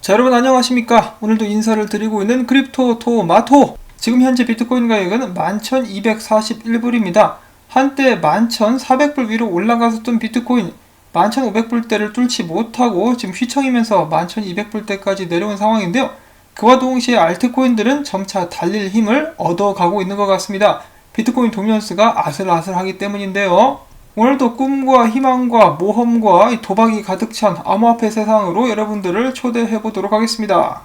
자, 여러분 안녕하십니까? 오늘도 인사를 드리고 있는 크립토 토마토. 지금 현재 비트코인 가격은 11,241불입니다. 한때 11,400불 위로 올라갔었던 비트코인 11,500불대를 뚫지 못하고 지금 휘청이면서 11,200불대까지 내려온 상황인데요. 그와 동시에 알트코인들은 점차 달릴 힘을 얻어가고 있는 것 같습니다. 비트코인 도면수가 아슬아슬하기 때문인데요. 오늘도 꿈과 희망과 모험과 도박이 가득 찬 암호화폐 세상으로 여러분들을 초대해 보도록 하겠습니다.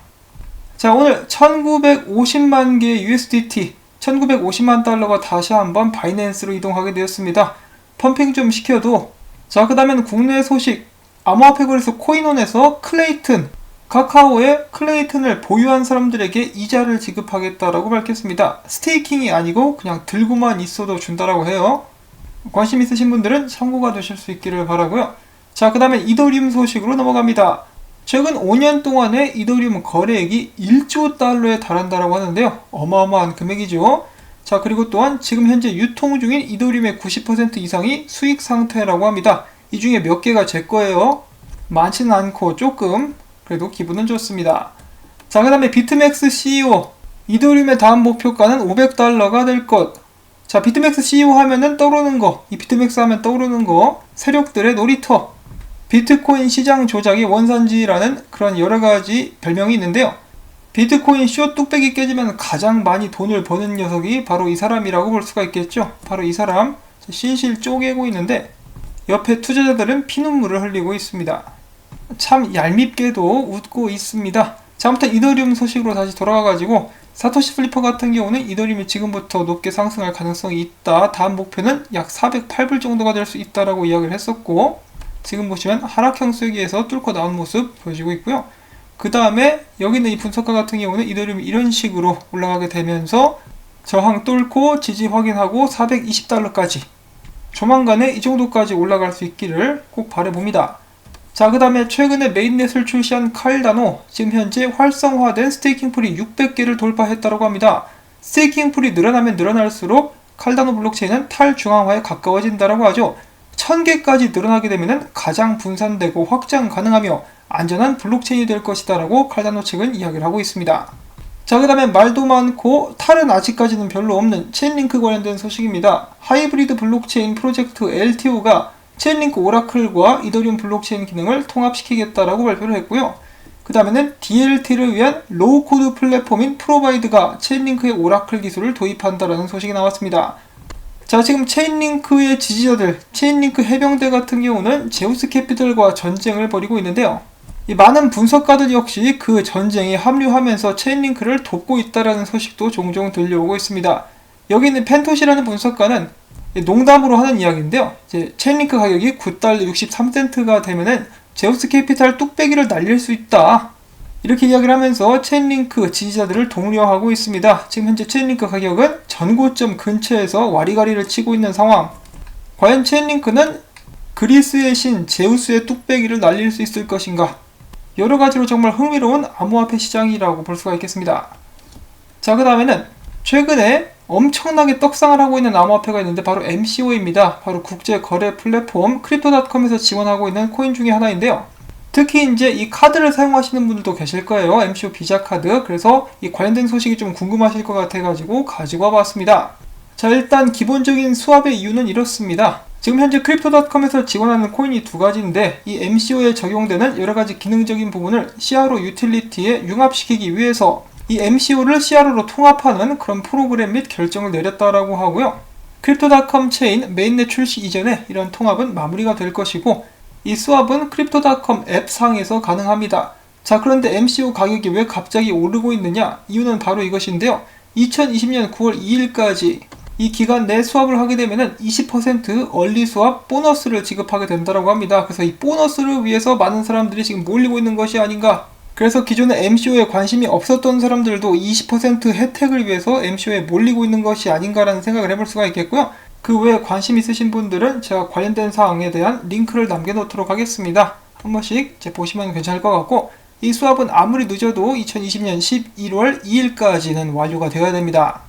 자, 오늘 1950만 개의 USDT, 1950만 달러가 다시 한번 바이낸스로 이동하게 되었습니다. 펌핑 좀 시켜도. 자, 그 다음엔 국내 소식. 암호화폐 거래소 코인원에서 클레이튼, 카카오의 클레이튼을 보유한 사람들에게 이자를 지급하겠다라고 밝혔습니다. 스테이킹이 아니고 그냥 들고만 있어도 준다라고 해요. 관심 있으신 분들은 참고가 되실 수 있기를 바라고요. 자, 그 다음에 이더리움 소식으로 넘어갑니다. 최근 5년 동안의 이더리움 거래액이 1조 달러에 달한다라고 하는데요. 어마어마한 금액이죠. 자, 그리고 또한 지금 현재 유통 중인 이더리움의 90% 이상이 수익 상태라고 합니다. 이 중에 몇 개가 제 거예요. 많지는 않고 조금, 그래도 기분은 좋습니다. 자, 그 다음에 비트맥스 CEO, 이더리움의 다음 목표가는 500달러가 될 것. 자, 비트맥스 CEO 하면은 떠오르는 거, 이 비트맥스 하면 떠오르는 거, 세력들의 놀이터, 비트코인 시장 조작이 원산지라는 그런 여러가지 별명이 있는데요. 비트코인 쇼 뚝배기 깨지면 가장 많이 돈을 버는 녀석이 바로 이 사람이라고 볼 수가 있겠죠. 바로 이 사람 실실 쪼개고 있는데 옆에 투자자들은 피눈물을 흘리고 있습니다. 참 얄밉게도 웃고 있습니다. 자, 아무튼 이더리움 소식으로 다시 돌아와가지고 사토시 플리퍼 같은 경우는 이더리움이 지금부터 높게 상승할 가능성이 있다. 다음 목표는 약 408불 정도가 될 수 있다라고 이야기를 했었고, 지금 보시면 하락형 쐐기에서 뚫고 나온 모습 보여지고 있고요. 그 다음에 여기 있는 이 분석가 같은 경우는 이더리움이 이런 식으로 올라가게 되면서 저항 뚫고 지지 확인하고 420달러까지 조만간에 이 정도까지 올라갈 수 있기를 꼭 바라봅니다. 자, 그 다음에 최근에 메인넷을 출시한 칼다노, 지금 현재 활성화된 스테이킹 풀이 600개를 돌파했다고 합니다. 스테이킹 풀이 늘어나면 늘어날수록 칼다노 블록체인은 탈중앙화에 가까워진다고 하죠. 1000개까지 늘어나게 되면 가장 분산되고 확장 가능하며 안전한 블록체인이 될 것이다 라고 칼다노 측은 이야기를 하고 있습니다. 자, 그 다음에 말도 많고 탈은 아직까지는 별로 없는 체인링크 관련된 소식입니다. 하이브리드 블록체인 프로젝트 LTO가 체인링크 오라클과 이더리움 블록체인 기능을 통합시키겠다라고 발표를 했고요. 그 다음에는 DLT를 위한 로우 코드 플랫폼인 프로바이드가 체인링크의 오라클 기술을 도입한다라는 소식이 나왔습니다. 자, 지금 체인링크의 지지자들, 체인링크 해병대 같은 경우는 제우스 캐피털과 전쟁을 벌이고 있는데요. 이 많은 분석가들 역시 그 전쟁에 합류하면서 체인링크를 돕고 있다라는 소식도 종종 들려오고 있습니다. 여기 있는 펜토시라는 분석가는 농담으로 하는 이야기인데요. 이제 체인링크 가격이 9달러 63센트가 되면은 제우스 캐피탈 뚝배기를 날릴 수 있다. 이렇게 이야기를 하면서 체인링크 지지자들을 독려하고 있습니다. 지금 현재 체인링크 가격은 전고점 근처에서 와리가리를 치고 있는 상황. 과연 체인링크는 그리스의 신 제우스의 뚝배기를 날릴 수 있을 것인가? 여러 가지로 정말 흥미로운 암호화폐 시장이라고 볼 수가 있겠습니다. 자, 그 다음에는 최근에 엄청나게 떡상을 하고 있는 암호화폐가 있는데 바로 MCO입니다. 바로 국제거래 플랫폼 크립토닷컴에서 지원하고 있는 코인 중에 하나인데요. 특히 이제 이 카드를 사용하시는 분들도 계실 거예요. MCO 비자 카드. 그래서 이 관련된 소식이 좀 궁금하실 것 같아가지고 가지고 와봤습니다. 자, 일단 기본적인 수합의 이유는 이렇습니다. 지금 현재 크립토닷컴에서 지원하는 코인이 두 가지인데 이 MCO에 적용되는 여러 가지 기능적인 부분을 CRO 유틸리티에 융합시키기 위해서 이 MCO를 CRO로 통합하는 그런 프로그램 및 결정을 내렸다라고 하고요. 크립토닷컴 체인 메인넷 출시 이전에 이런 통합은 마무리가 될 것이고 이 수합은 크립토닷컴 앱상에서 가능합니다. 자, 그런데 MCO 가격이 왜 갑자기 오르고 있느냐? 이유는 바로 이것인데요. 2020년 9월 2일까지 이 기간 내 수합을 하게 되면 20% 얼리 수합 보너스를 지급하게 된다고 합니다. 그래서 이 보너스를 위해서 많은 사람들이 지금 몰리고 있는 것이 아닌가. 그래서 기존에 MCO에 관심이 없었던 사람들도 20% 혜택을 위해서 MCO에 몰리고 있는 것이 아닌가라는 생각을 해볼 수가 있겠고요. 그 외에 관심 있으신 분들은 제가 관련된 사항에 대한 링크를 남겨놓도록 하겠습니다. 한 번씩 보시면 괜찮을 것 같고 이 수합은 아무리 늦어도 2020년 11월 2일까지는 완료가 되어야 됩니다.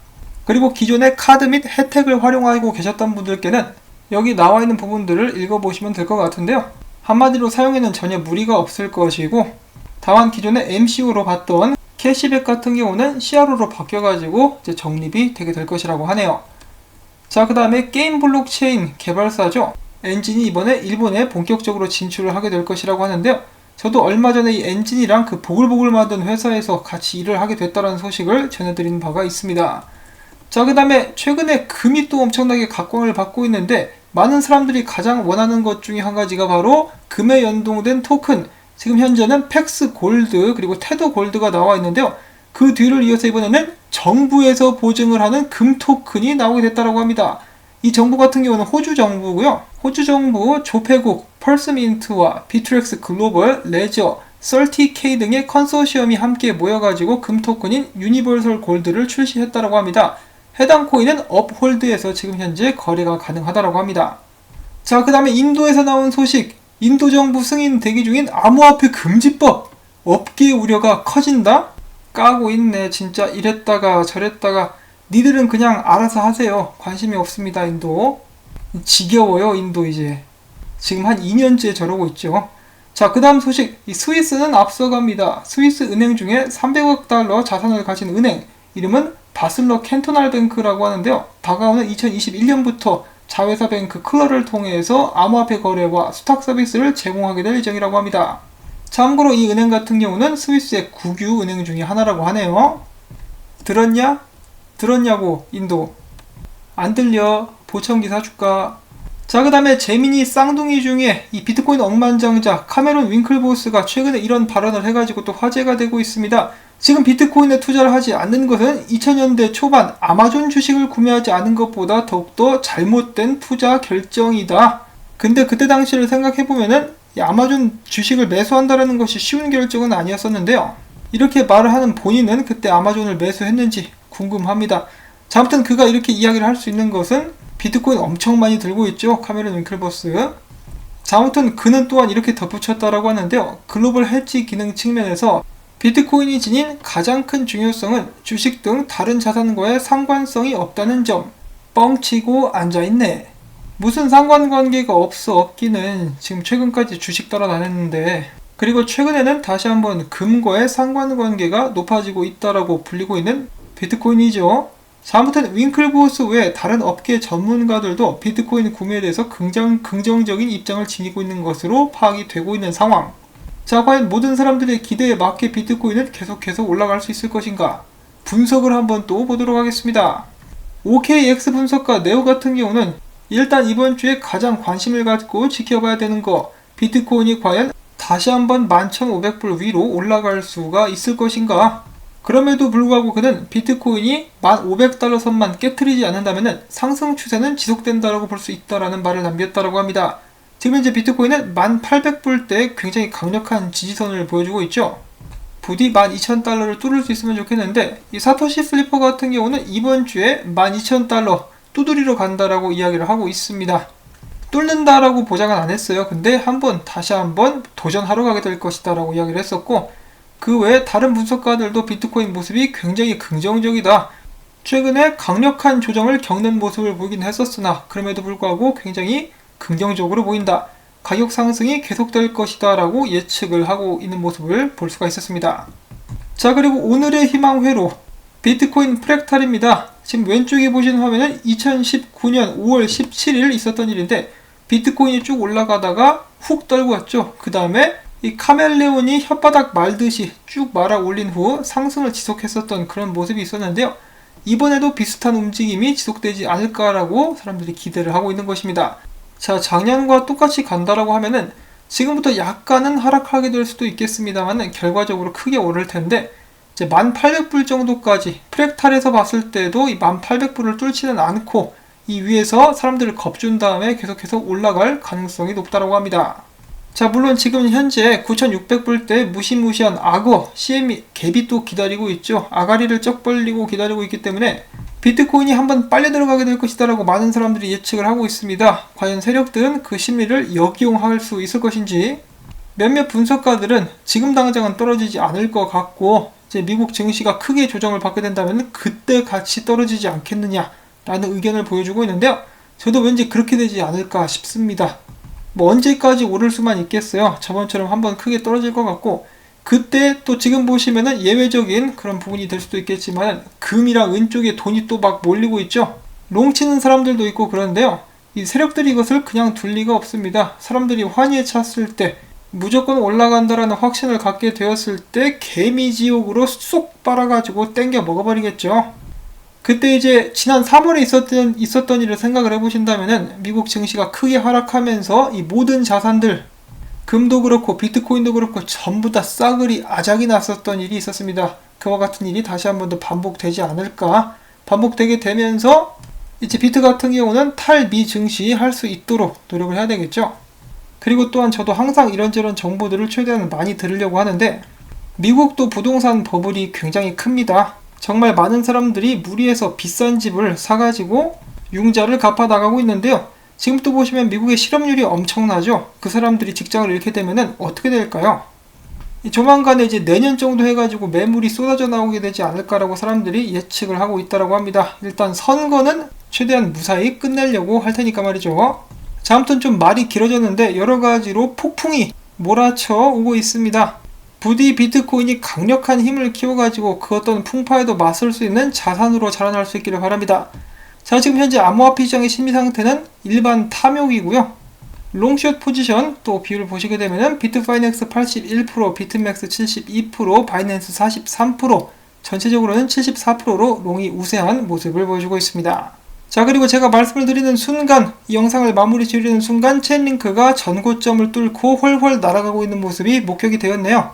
그리고 기존의 카드 및 혜택을 활용하고 계셨던 분들께는 여기 나와 있는 부분들을 읽어보시면 될 것 같은데요. 한마디로 사용에는 전혀 무리가 없을 것이고 다만 기존의 MCO로 봤던 캐시백 같은 경우는 CRO로 바뀌어가지고 이제 적립이 되게 될 것이라고 하네요. 자, 그 다음에 게임 블록체인 개발사죠. 엔진이 이번에 일본에 본격적으로 진출을 하게 될 것이라고 하는데요. 저도 얼마 전에 이 엔진이랑 그 보글보글 만든 회사에서 같이 일을 하게 됐다는 소식을 전해드린 바가 있습니다. 자, 그 다음에 최근에 금이 또 엄청나게 각광을 받고 있는데, 많은 사람들이 가장 원하는 것 중에 한 가지가 바로 금에 연동된 토큰, 지금 현재는 팩스 골드 그리고 테드 골드가 나와 있는데요. 그 뒤를 이어서 이번에는 정부에서 보증을 하는 금 토큰이 나오게 됐다고 합니다. 이 정부 같은 경우는 호주 정부고요. 호주 정부 조폐국 펄스민트와 비트렉스 글로벌, 레저, 30K 등의 컨소시엄이 함께 모여가지고 금 토큰인 유니버설 골드를 출시했다고 합니다. 해당 코인은 업홀드에서 지금 현재 거래가 가능하다고 합니다. 자, 그 다음에 인도에서 나온 소식. 인도 정부 승인 대기 중인 암호화폐 금지법. 업계의 우려가 커진다? 까고 있네. 진짜 이랬다가 저랬다가. 니들은 그냥 알아서 하세요. 관심이 없습니다, 인도. 지겨워요, 인도 이제. 지금 한 2년째 저러고 있죠. 자, 그 다음 소식. 이 스위스는 앞서갑니다. 스위스 은행 중에 300억 달러 자산을 가진 은행. 이름은 바슬러 캔토날 뱅크라고 하는데요. 다가오는 2021년부터 자회사 뱅크 클러를 통해서 암호화폐 거래와 수탁 서비스를 제공하게 될 예정이라고 합니다. 참고로 이 은행 같은 경우는 스위스의 국유 은행 중에 하나라고 하네요. 들었냐? 들었냐고, 인도. 안 들려. 보청기 사줄까? 자, 그 다음에 재민이 쌍둥이 중에 이 비트코인 억만장자 카메론 윙클보스가 최근에 이런 발언을 해가지고 또 화제가 되고 있습니다. 지금 비트코인에 투자를 하지 않는 것은 2000년대 초반 아마존 주식을 구매하지 않은 것보다 더욱더 잘못된 투자 결정이다. 근데 그때 당시를 생각해보면은 이 아마존 주식을 매수한다는 것이 쉬운 결정은 아니었었는데요. 이렇게 말을 하는 본인은 그때 아마존을 매수했는지 궁금합니다. 자, 아무튼 그가 이렇게 이야기를 할 수 있는 것은 비트코인 엄청 많이 들고 있죠. 카메론 윙클보스. 자, 아무튼 그는 또한 이렇게 덧붙였다라고 하는데요. 글로벌 헤지 기능 측면에서 비트코인이 지닌 가장 큰 중요성은 주식 등 다른 자산과의 상관성이 없다는 점. 뻥치고 앉아있네. 무슨 상관관계가 없기는 지금 최근까지 주식 따라다녔는데, 그리고 최근에는 다시 한번 금과의 상관관계가 높아지고 있다라고 불리고 있는 비트코인이죠. 자, 아무튼 윙클보스 외에 다른 업계 전문가들도 비트코인 구매에 대해서 긍정적인 입장을 지니고 있는 것으로 파악이 되고 있는 상황. 자, 과연 모든 사람들의 기대에 맞게 비트코인은 계속해서 올라갈 수 있을 것인가? 분석을 한번 또 보도록 하겠습니다. OKX 분석가 네오 같은 경우는 일단 이번 주에 가장 관심을 갖고 지켜봐야 되는 거, 비트코인이 과연 다시 한번 11,500불 위로 올라갈 수가 있을 것인가? 그럼에도 불구하고 그는 비트코인이 1,500달러 선만 깨트리지 않는다면 상승 추세는 지속된다라고 볼 수 있다라는 말을 남겼다라고 합니다. 지금 현재 비트코인은 1,800불대에 굉장히 강력한 지지선을 보여주고 있죠. 부디 12,000달러를 뚫을 수 있으면 좋겠는데, 이 사토시 슬리퍼 같은 경우는 이번 주에 12,000달러 두드리러 간다라고 이야기를 하고 있습니다. 뚫는다라고 보장은 안 했어요. 근데 다시 한번 도전하러 가게 될 것이다 라고 이야기를 했었고, 그 외에 다른 분석가들도 비트코인 모습이 굉장히 긍정적이다. 최근에 강력한 조정을 겪는 모습을 보이긴 했었으나 그럼에도 불구하고 굉장히 긍정적으로 보인다. 가격 상승이 계속될 것이다 라고 예측을 하고 있는 모습을 볼 수가 있었습니다. 자, 그리고 오늘의 희망회로 비트코인 프랙탈입니다. 지금 왼쪽에 보시는 화면은 2019년 5월 17일 있었던 일인데, 비트코인이 쭉 올라가다가 훅 떨고 왔죠. 그 다음에 이 카멜레온이 혓바닥 말듯이 쭉 말아 올린 후 상승을 지속했었던 그런 모습이 있었는데요. 이번에도 비슷한 움직임이 지속되지 않을까라고 사람들이 기대를 하고 있는 것입니다. 자, 작년과 똑같이 간다라고 하면은 지금부터 약간은 하락하게 될 수도 있겠습니다만 결과적으로 크게 오를 텐데, 이제 1,800불 정도까지 프랙탈에서 봤을 때도 이 1,800불을 뚫지는 않고 이 위에서 사람들을 겁준 다음에 계속해서 올라갈 가능성이 높다고 합니다. 자, 물론 지금 현재 9,600불대 무시무시한 악어, CME 갭이 또 기다리고 있죠. 아가리를 쩍 벌리고 기다리고 있기 때문에 비트코인이 한번 빨려 들어가게 될 것이다 라고 많은 사람들이 예측을 하고 있습니다. 과연 세력들은 그 심리를 역이용할 수 있을 것인지. 몇몇 분석가들은 지금 당장은 떨어지지 않을 것 같고, 이제 미국 증시가 크게 조정을 받게 된다면 그때 같이 떨어지지 않겠느냐 라는 의견을 보여주고 있는데요. 저도 왠지 그렇게 되지 않을까 싶습니다. 뭐 언제까지 오를 수만 있겠어요. 저번처럼 한번 크게 떨어질 것 같고, 그때 또 지금 보시면은 예외적인 그런 부분이 될 수도 있겠지만 금이랑 은 쪽에 돈이 또 막 몰리고 있죠. 롱 치는 사람들도 있고 그런데요. 이 세력들이 이것을 그냥 둘 리가 없습니다. 사람들이 환희에 찼을 때 무조건 올라간다라는 확신을 갖게 되었을 때 개미지옥으로 쏙 빨아가지고 땡겨 먹어버리겠죠. 그때 이제 지난 3월에 있었던 일을 생각을 해보신다면은 미국 증시가 크게 하락하면서 이 모든 자산들 금도 그렇고 비트코인도 그렇고 전부 다 싸그리 아작이 났었던 일이 있었습니다. 그와 같은 일이 다시 한 번 더 반복되지 않을까? 반복되게 되면서 이제 비트 같은 경우는 탈미 증시할 수 있도록 노력을 해야 되겠죠. 그리고 또한 저도 항상 이런저런 정보들을 최대한 많이 들으려고 하는데 미국도 부동산 버블이 굉장히 큽니다. 정말 많은 사람들이 무리해서 비싼 집을 사가지고 융자를 갚아 나가고 있는데요. 지금 또 보시면 미국의 실업률이 엄청나죠. 그 사람들이 직장을 잃게 되면은 어떻게 될까요? 조만간에 이제 내년 정도 해가지고 매물이 쏟아져 나오게 되지 않을까라고 사람들이 예측을 하고 있다라고 합니다. 일단 선거는 최대한 무사히 끝내려고 할 테니까 말이죠. 자, 아무튼 좀 말이 길어졌는데 여러 가지로 폭풍이 몰아쳐 오고 있습니다. 부디 비트코인이 강력한 힘을 키워가지고 그 어떤 풍파에도 맞설 수 있는 자산으로 자라날 수 있기를 바랍니다. 자, 지금 현재 암호화폐 시장의 심리 상태는 일반 탐욕이고요. 롱숏 포지션 또 비율을 보시게 되면은 비트파이넥스 81%, 비트맥스 72%, 바이낸스 43%, 전체적으로는 74%로 롱이 우세한 모습을 보여주고 있습니다. 자, 그리고 제가 말씀을 드리는 순간, 이 영상을 마무리 지으려는 순간 체인링크가 전고점을 뚫고 훨훨 날아가고 있는 모습이 목격이 되었네요.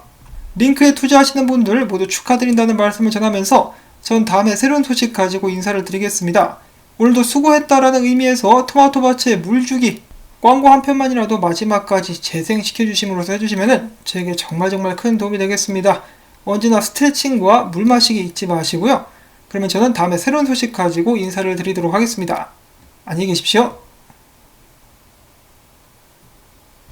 링크에 투자하시는 분들 모두 축하드린다는 말씀을 전하면서 전 다음에 새로운 소식 가지고 인사를 드리겠습니다. 오늘도 수고했다라는 의미에서 토마토밭에 물주기 광고 한 편만이라도 마지막까지 재생시켜 주심으로써 해주시면은 저에게 정말 큰 도움이 되겠습니다. 언제나 스트레칭과 물 마시기 잊지 마시고요. 그러면 저는 다음에 새로운 소식 가지고 인사를 드리도록 하겠습니다. 안녕히 계십시오.